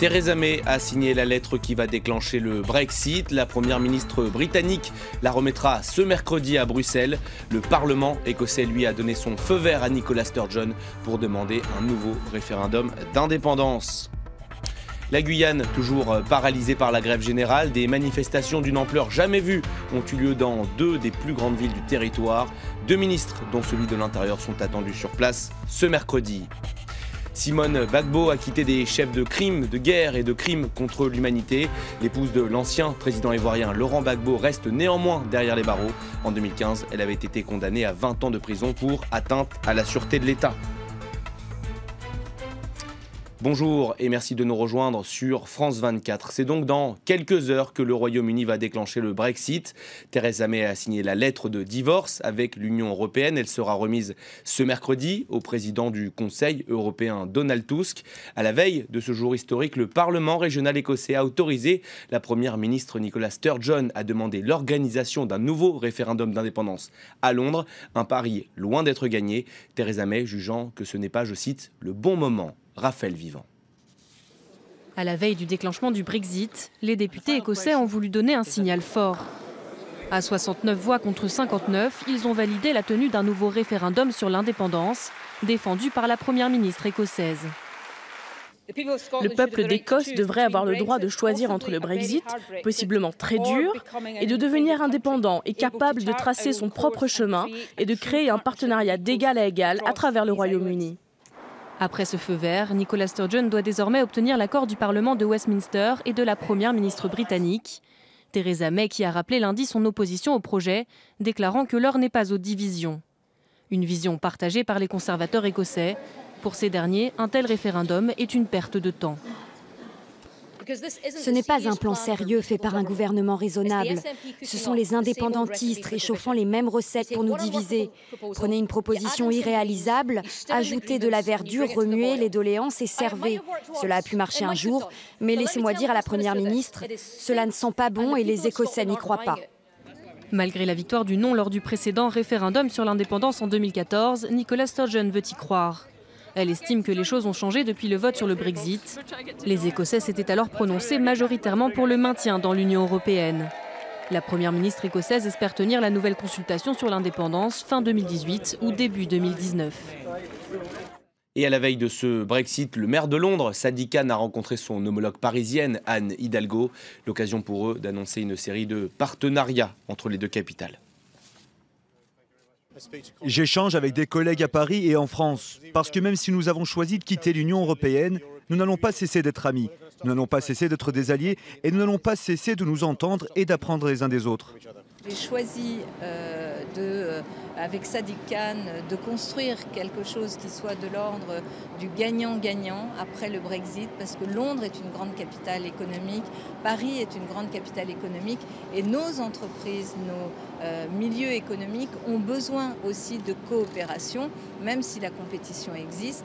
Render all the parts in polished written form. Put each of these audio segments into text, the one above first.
Theresa May a signé la lettre qui va déclencher le Brexit. La première ministre britannique la remettra ce mercredi à Bruxelles. Le Parlement écossais, lui, a donné son feu vert à Nicola Sturgeon pour demander un nouveau référendum d'indépendance. La Guyane, toujours paralysée par la grève générale, des manifestations d'une ampleur jamais vue ont eu lieu dans 2 des plus grandes villes du territoire. 2 ministres, dont celui de l'Intérieur, sont attendus sur place ce mercredi. Simone Gbagbo a quitté des chefs de crimes, de guerre et de crimes contre l'humanité. L'épouse de l'ancien président ivoirien Laurent Gbagbo reste néanmoins derrière les barreaux. En 2015, elle avait été condamnée à 20 ans de prison pour atteinte à la sûreté de l'État. Bonjour et merci de nous rejoindre sur France 24. C'est donc dans quelques heures que le Royaume-Uni va déclencher le Brexit. Theresa May a signé la lettre de divorce avec l'Union européenne. Elle sera remise ce mercredi au président du Conseil européen Donald Tusk. À la veille de ce jour historique, le Parlement régional écossais a autorisé la première ministre Nicola Sturgeon à demander l'organisation d'un nouveau référendum d'indépendance à Londres. Un pari loin d'être gagné. Theresa May jugeant que ce n'est pas, je cite, le bon moment. Raphaël Vivant. À la veille du déclenchement du Brexit, les députés écossais ont voulu donner un signal fort. À 69 voix contre 59, ils ont validé la tenue d'un nouveau référendum sur l'indépendance, défendu par la première ministre écossaise. Le peuple d'Écosse devrait avoir le droit de choisir entre le Brexit, possiblement très dur, et de devenir indépendant et capable de tracer son propre chemin et de créer un partenariat d'égal à égal à travers le Royaume-Uni. Après ce feu vert, Nicola Sturgeon doit désormais obtenir l'accord du Parlement de Westminster et de la première ministre britannique. Theresa May, qui a rappelé lundi son opposition au projet, déclarant que l'heure n'est pas aux divisions. Une vision partagée par les conservateurs écossais. Pour ces derniers, un tel référendum est une perte de temps. Ce n'est pas un plan sérieux fait par un gouvernement raisonnable. Ce sont les indépendantistes réchauffant les mêmes recettes pour nous diviser. Prenez une proposition irréalisable, ajoutez de la verdure, remuez les doléances et servez. Cela a pu marcher un jour, mais laissez-moi dire à la Première ministre, cela ne sent pas bon et les Écossais n'y croient pas. Malgré la victoire du non lors du précédent référendum sur l'indépendance en 2014, Nicola Sturgeon veut y croire. Elle estime que les choses ont changé depuis le vote sur le Brexit. Les Écossais s'étaient alors prononcés majoritairement pour le maintien dans l'Union européenne. La première ministre écossaise espère tenir la nouvelle consultation sur l'indépendance fin 2018 ou début 2019. Et à la veille de ce Brexit, le maire de Londres, Sadiq Khan, a rencontré son homologue parisienne, Anne Hidalgo. L'occasion pour eux d'annoncer une série de partenariats entre les 2 capitales. J'échange avec des collègues à Paris et en France, parce que même si nous avons choisi de quitter l'Union européenne, nous n'allons pas cesser d'être amis, nous n'allons pas cesser d'être des alliés et nous n'allons pas cesser de nous entendre et d'apprendre les uns des autres. J'ai choisi avec Sadiq Khan de construire quelque chose qui soit de l'ordre du gagnant-gagnant après le Brexit, parce que Londres est une grande capitale économique, Paris est une grande capitale économique et nos entreprises, nos milieux économiques ont besoin aussi de coopération, même si la compétition existe.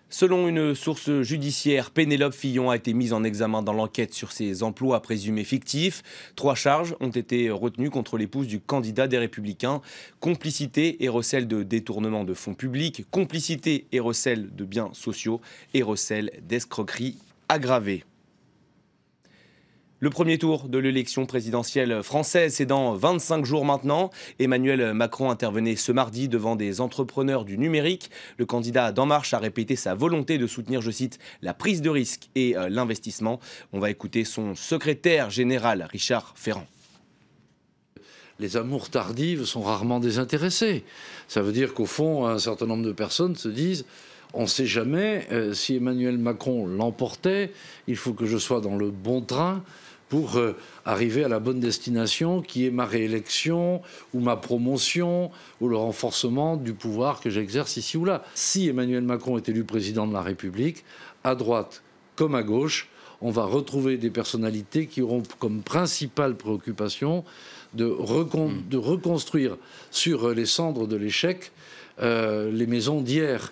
Selon une source judiciaire, Pénélope Fillon a été mise en examen dans l'enquête sur ses emplois présumés fictifs. 3 charges ont été retenues contre l'épouse du candidat des Républicains. Complicité et recel de détournement de fonds publics, complicité et recel de biens sociaux et recel d'escroquerie aggravée. Le premier tour de l'élection présidentielle française, c'est dans 25 jours maintenant. Emmanuel Macron intervenait ce mardi devant des entrepreneurs du numérique. Le candidat d'En Marche a répété sa volonté de soutenir, je cite, la prise de risque et l'investissement. On va écouter son secrétaire général, Richard Ferrand. Les amours tardives sont rarement désintéressées. Ça veut dire qu'au fond, un certain nombre de personnes se disent... On ne sait jamais, si Emmanuel Macron l'emportait, il faut que je sois dans le bon train pour arriver à la bonne destination qui est ma réélection ou ma promotion ou le renforcement du pouvoir que j'exerce ici ou là. Si Emmanuel Macron est élu président de la République, à droite comme à gauche, on va retrouver des personnalités qui auront comme principale préoccupation de reconstruire sur les cendres de l'échec les maisons d'hier.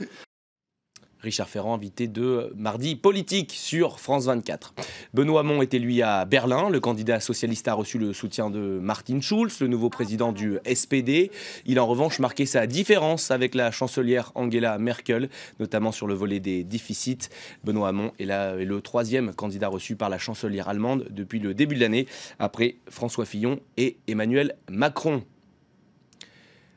Richard Ferrand, invité de Mardi Politique sur France 24. Benoît Hamon était lui à Berlin. Le candidat socialiste a reçu le soutien de Martin Schulz, le nouveau président du SPD. Il a en revanche marqué sa différence avec la chancelière Angela Merkel, notamment sur le volet des déficits. Benoît Hamon est le troisième candidat reçu par la chancelière allemande depuis le début de l'année, après François Fillon et Emmanuel Macron.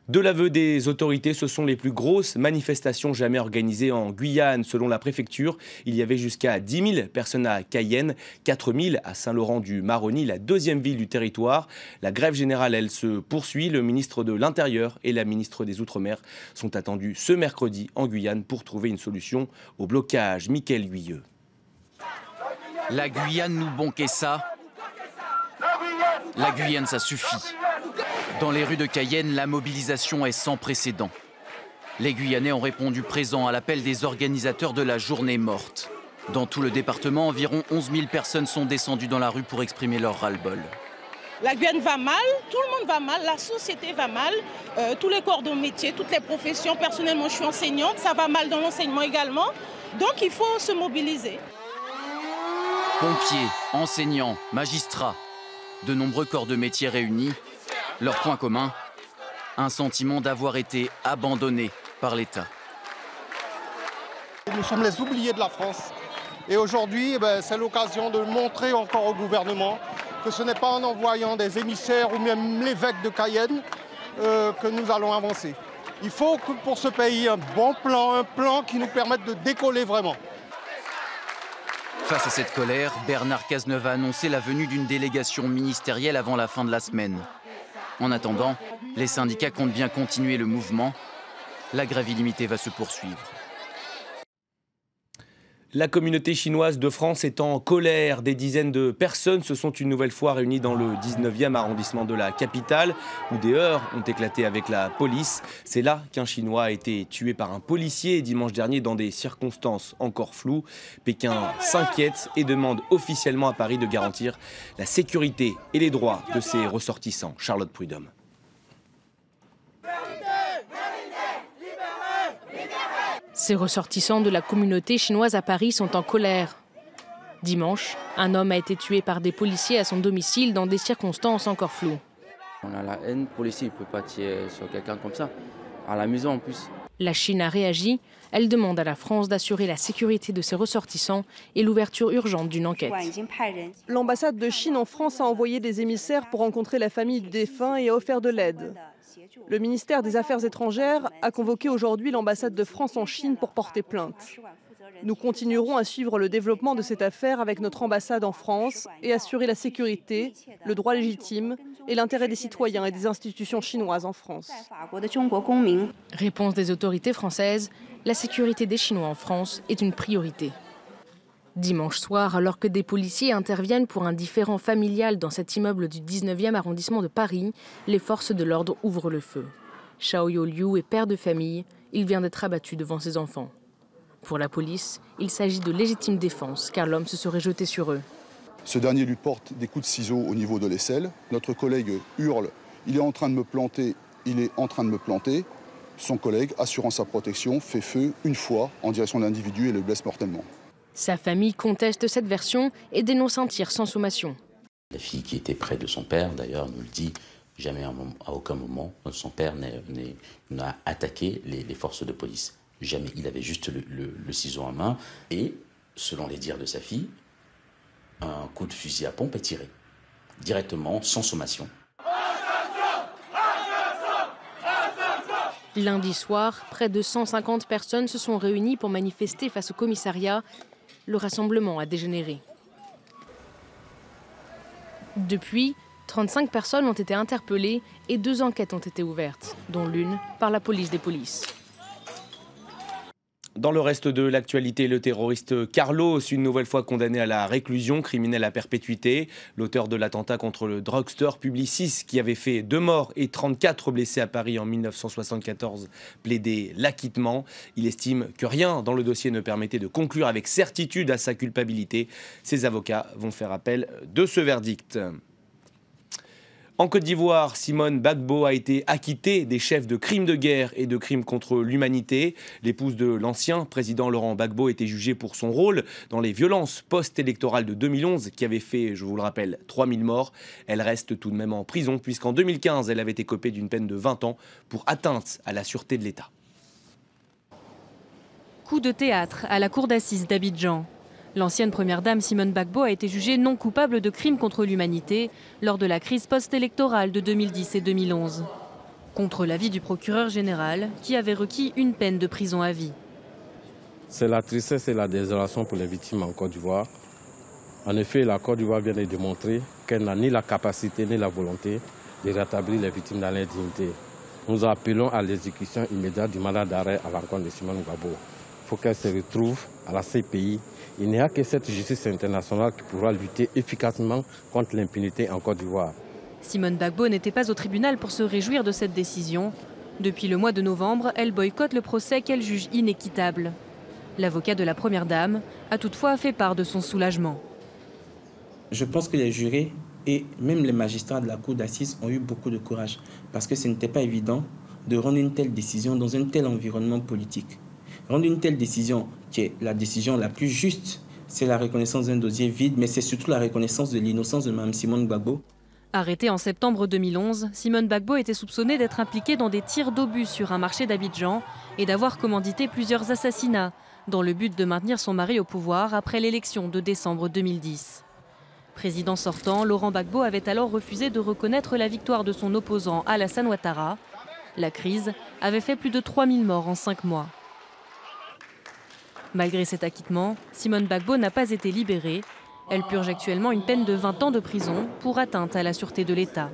De l'aveu des autorités, ce sont les plus grosses manifestations jamais organisées en Guyane. Selon la préfecture, il y avait jusqu'à 10 000 personnes à Cayenne, 4 000 à Saint-Laurent-du-Maroni, la deuxième ville du territoire. La grève générale, elle, se poursuit. Le ministre de l'Intérieur et la ministre des Outre-mer sont attendus ce mercredi en Guyane pour trouver une solution au blocage. Mickaël Guyeux. La Guyane nous bonquait ça. La Guyane, ça suffit. Dans les rues de Cayenne, la mobilisation est sans précédent. Les Guyanais ont répondu présent à l'appel des organisateurs de la journée morte. Dans tout le département, environ 11 000 personnes sont descendues dans la rue pour exprimer leur ras-le-bol. La Guyane va mal, tout le monde va mal, la société va mal, tous les corps de métier, toutes les professions. Personnellement, je suis enseignante, ça va mal dans l'enseignement également. Donc il faut se mobiliser. Pompiers, enseignants, magistrats, de nombreux corps de métier réunis. Leur point commun, un sentiment d'avoir été abandonné par l'État. Nous sommes les oubliés de la France. Et aujourd'hui, c'est l'occasion de montrer encore au gouvernement que ce n'est pas en envoyant des émissaires ou même l'évêque de Cayenne que nous allons avancer. Il faut que pour ce pays un bon plan, un plan qui nous permette de décoller vraiment. Face à cette colère, Bernard Cazeneuve a annoncé la venue d'une délégation ministérielle avant la fin de la semaine. En attendant, les syndicats comptent bien continuer le mouvement. La grève illimitée va se poursuivre. La communauté chinoise de France est en colère. Des dizaines de personnes se sont une nouvelle fois réunies dans le 19e arrondissement de la capitale, où des heurts ont éclaté avec la police. C'est là qu'un Chinois a été tué par un policier dimanche dernier dans des circonstances encore floues. Pékin s'inquiète et demande officiellement à Paris de garantir la sécurité et les droits de ses ressortissants. Charlotte Prudhomme. Ces ressortissants de la communauté chinoise à Paris sont en colère. Dimanche, un homme a été tué par des policiers à son domicile dans des circonstances encore floues. On a la haine, le policier ne peut pas tirer sur quelqu'un comme ça, à la maison en plus. La Chine a réagi. Elle demande à la France d'assurer la sécurité de ses ressortissants et l'ouverture urgente d'une enquête. L'ambassade de Chine en France a envoyé des émissaires pour rencontrer la famille du défunt et a offert de l'aide. Le ministère des Affaires étrangères a convoqué aujourd'hui l'ambassade de France en Chine pour porter plainte. Nous continuerons à suivre le développement de cette affaire avec notre ambassade en France et assurer la sécurité, le droit légitime et l'intérêt des citoyens et des institutions chinoises en France. Réponse des autorités françaises, la sécurité des Chinois en France est une priorité. Dimanche soir, alors que des policiers interviennent pour un différend familial dans cet immeuble du 19e arrondissement de Paris, les forces de l'ordre ouvrent le feu. Xiao Liu est père de famille, il vient d'être abattu devant ses enfants. Pour la police, il s'agit de légitime défense car l'homme se serait jeté sur eux. Ce dernier lui porte des coups de ciseaux au niveau de l'aisselle. Notre collègue hurle « il est en train de me planter, il est en train de me planter ». Son collègue, assurant sa protection, fait feu une fois en direction de l'individu et le blesse mortellement. Sa famille conteste cette version et dénonce un tir sans sommation. La fille qui était près de son père, d'ailleurs, nous le dit, jamais à aucun moment, son père n'a attaqué les forces de police. Jamais. Il avait juste le ciseau en main et, selon les dires de sa fille, un coup de fusil à pompe est tiré, directement, sans sommation. Lundi soir, près de 150 personnes se sont réunies pour manifester face au commissariat. Le rassemblement a dégénéré. Depuis, 35 personnes ont été interpellées et 2 enquêtes ont été ouvertes, dont l'une par la police des polices. Dans le reste de l'actualité, le terroriste Carlos, une nouvelle fois condamné à la réclusion criminelle à perpétuité. L'auteur de l'attentat contre le drugstore Publicis, qui avait fait 2 morts et 34 blessés à Paris en 1974, plaidait l'acquittement. Il estime que rien dans le dossier ne permettait de conclure avec certitude à sa culpabilité. Ses avocats vont faire appel de ce verdict. En Côte d'Ivoire, Simone Gbagbo a été acquittée des chefs de crimes de guerre et de crimes contre l'humanité. L'épouse de l'ancien président Laurent Gbagbo était jugée pour son rôle dans les violences post-électorales de 2011 qui avaient fait, je vous le rappelle, 3000 morts. Elle reste tout de même en prison puisqu'en 2015, elle avait été écopée d'une peine de 20 ans pour atteinte à la sûreté de l'État. Coup de théâtre à la cour d'assises d'Abidjan. L'ancienne première dame Simone Gbagbo a été jugée non coupable de crimes contre l'humanité lors de la crise post-électorale de 2010 et 2011. Contre l'avis du procureur général qui avait requis une peine de prison à vie. C'est la tristesse et la désolation pour les victimes en Côte d'Ivoire. En effet, la Côte d'Ivoire vient de démontrer qu'elle n'a ni la capacité ni la volonté de rétablir les victimes dans leur dignité. Nous appelons à l'exécution immédiate du mandat d'arrêt à l'encontre de Simone Gbagbo. Il faut qu'elle se retrouve à la CPI. Il n'y a que cette justice internationale qui pourra lutter efficacement contre l'impunité en Côte d'Ivoire. Simone Gbagbo n'était pas au tribunal pour se réjouir de cette décision. Depuis le mois de novembre, elle boycotte le procès qu'elle juge inéquitable. L'avocat de la première dame a toutefois fait part de son soulagement. Je pense que les jurés et même les magistrats de la cour d'assises ont eu beaucoup de courage parce que ce n'était pas évident de rendre une telle décision dans un tel environnement politique. Rendre une telle décision, qui est la décision la plus juste, c'est la reconnaissance d'un dossier vide, mais c'est surtout la reconnaissance de l'innocence de Mme Simone Gbagbo. Arrêtée en septembre 2011, Simone Gbagbo était soupçonnée d'être impliquée dans des tirs d'obus sur un marché d'Abidjan et d'avoir commandité plusieurs assassinats, dans le but de maintenir son mari au pouvoir après l'élection de décembre 2010. Président sortant, Laurent Gbagbo avait alors refusé de reconnaître la victoire de son opposant Alassane Ouattara. La crise avait fait plus de 3000 morts en 5 mois. Malgré cet acquittement, Simone Gbagbo n'a pas été libérée. Elle purge actuellement une peine de 20 ans de prison pour atteinte à la sûreté de l'État.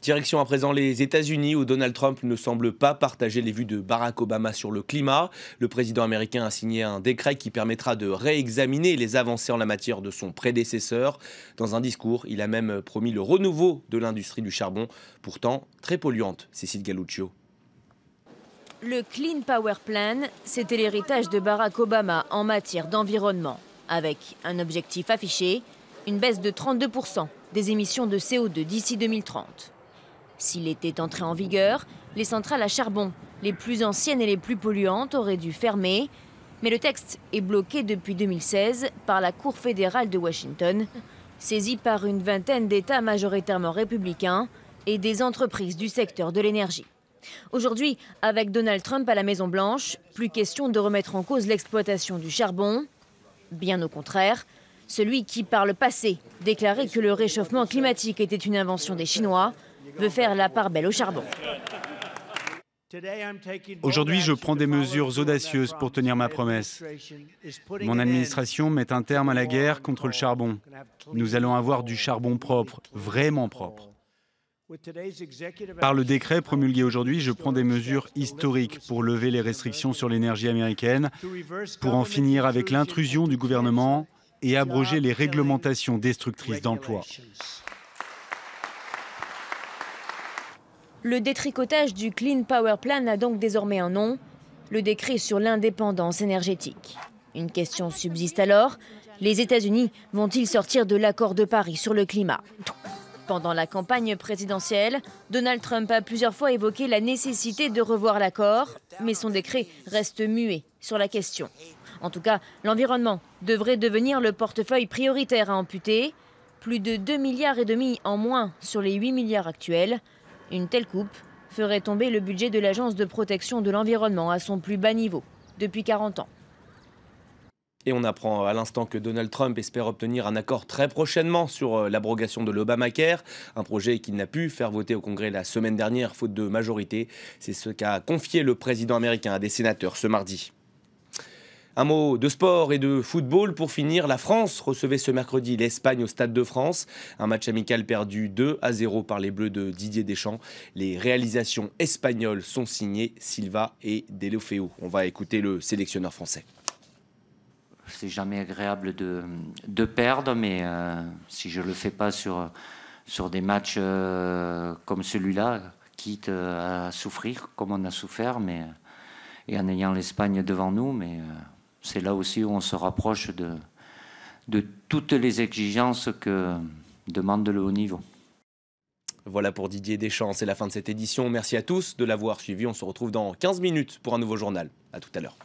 Direction à présent les États-Unis où Donald Trump ne semble pas partager les vues de Barack Obama sur le climat. Le président américain a signé un décret qui permettra de réexaminer les avancées en la matière de son prédécesseur. Dans un discours, il a même promis le renouveau de l'industrie du charbon, pourtant très polluante. Cécile Galluccio. Le Clean Power Plan, c'était l'héritage de Barack Obama en matière d'environnement, avec un objectif affiché, une baisse de 32% des émissions de CO2 d'ici 2030. S'il était entré en vigueur, les centrales à charbon, les plus anciennes et les plus polluantes, auraient dû fermer. Mais le texte est bloqué depuis 2016 par la Cour fédérale de Washington, saisie par une vingtaine d'États majoritairement républicains et des entreprises du secteur de l'énergie. Aujourd'hui, avec Donald Trump à la Maison-Blanche, plus question de remettre en cause l'exploitation du charbon. Bien au contraire, celui qui, par le passé, déclarait que le réchauffement climatique était une invention des Chinois, veut faire la part belle au charbon. Aujourd'hui, je prends des mesures audacieuses pour tenir ma promesse. Mon administration met un terme à la guerre contre le charbon. Nous allons avoir du charbon propre, vraiment propre. Par le décret promulgué aujourd'hui, je prends des mesures historiques pour lever les restrictions sur l'énergie américaine, pour en finir avec l'intrusion du gouvernement et abroger les réglementations destructrices d'emplois. Le détricotage du Clean Power Plan a donc désormais un nom, le décret sur l'indépendance énergétique. Une question subsiste alors, les États-Unis vont-ils sortir de l'accord de Paris sur le climat ? Pendant la campagne présidentielle, Donald Trump a plusieurs fois évoqué la nécessité de revoir l'accord, mais son décret reste muet sur la question. En tout cas, l'environnement devrait devenir le portefeuille prioritaire à amputer. Plus de 2,5 milliards en moins sur les 8 milliards actuels. Une telle coupe ferait tomber le budget de l'Agence de protection de l'environnement à son plus bas niveau depuis 40 ans. Et on apprend à l'instant que Donald Trump espère obtenir un accord très prochainement sur l'abrogation de l'Obamacare, un projet qu'il n'a pu faire voter au Congrès la semaine dernière, faute de majorité. C'est ce qu'a confié le président américain à des sénateurs ce mardi. Un mot de sport et de football pour finir. La France recevait ce mercredi l'Espagne au Stade de France. Un match amical perdu 2-0 par les Bleus de Didier Deschamps. Les réalisations espagnoles sont signées Silva et Deulofeu. On va écouter le sélectionneur français. C'est jamais agréable de perdre, mais si je ne le fais pas sur des matchs comme celui-là, quitte à souffrir comme on a souffert, et en ayant l'Espagne devant nous, mais c'est là aussi où on se rapproche de toutes les exigences que demande le haut niveau. Voilà pour Didier Deschamps, c'est la fin de cette édition. Merci à tous de l'avoir suivi. On se retrouve dans 15 minutes pour un nouveau journal. À tout à l'heure.